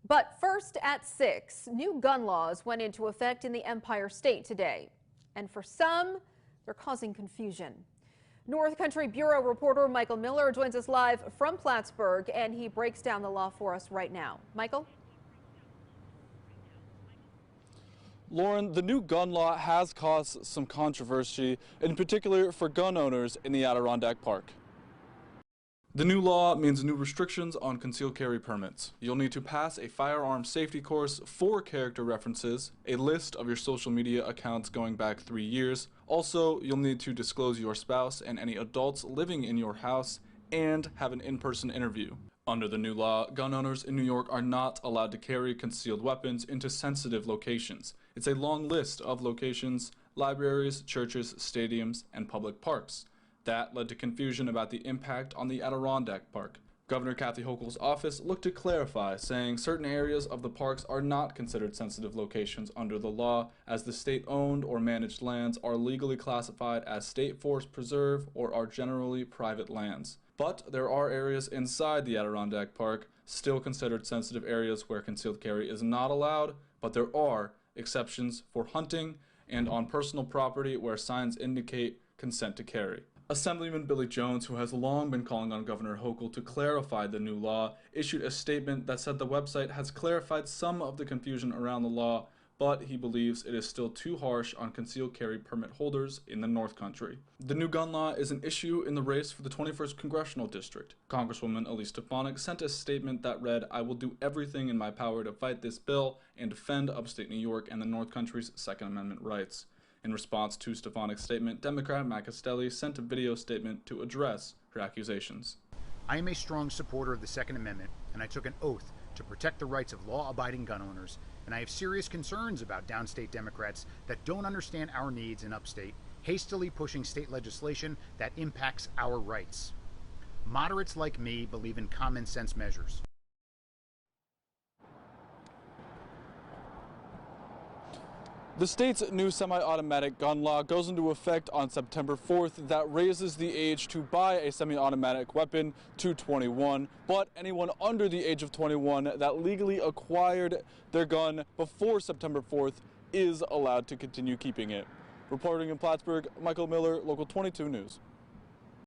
But first at 6, new gun laws went into effect in the Empire State today. And for some, they're causing confusion. North Country Bureau reporter Michael Miller joins us live from Plattsburgh, and he breaks down the law for us right now. Michael? Lauren, the new gun law has caused some controversy, in particular for gun owners in the Adirondack Park. The new law means new restrictions on concealed carry permits. You'll need to pass a firearm safety course, 4 character references, a list of your social media accounts going back 3 years. Also, you'll need to disclose your spouse and any adults living in your house and have an in-person interview. Under the new law, gun owners in New York are not allowed to carry concealed weapons into sensitive locations. It's a long list of locations: libraries, churches, stadiums, and public parks. That led to confusion about the impact on the Adirondack Park. Governor Kathy Hochul's office looked to clarify, saying certain areas of the parks are not considered sensitive locations under the law, as the state-owned or managed lands are legally classified as state forest preserve or are generally private lands. But there are areas inside the Adirondack Park still considered sensitive areas where concealed carry is not allowed, but there are exceptions for hunting and on personal property where signs indicate consent to carry. Assemblyman Billy Jones, who has long been calling on Governor Hochul to clarify the new law, issued a statement that said the website has clarified some of the confusion around the law, but he believes it is still too harsh on concealed carry permit holders in the North Country. The new gun law is an issue in the race for the 21st Congressional District. Congresswoman Elise Stefanik sent a statement that read, "I will do everything in my power to fight this bill and defend upstate New York and the North Country's Second Amendment rights." In response to Stefanik's statement, Democrat Matt Castelli sent a video statement to address her accusations. I am a strong supporter of the Second Amendment, and I took an oath to protect the rights of law-abiding gun owners, and I have serious concerns about downstate Democrats that don't understand our needs in upstate, hastily pushing state legislation that impacts our rights. Moderates like me believe in common sense measures. The state's new semi-automatic gun law goes into effect on September 4th. That raises the age to buy a semi-automatic weapon to 21, but anyone under the age of 21 that legally acquired their gun before September 4th is allowed to continue keeping it. Reporting in Plattsburgh, Michael Miller, Local 22 News.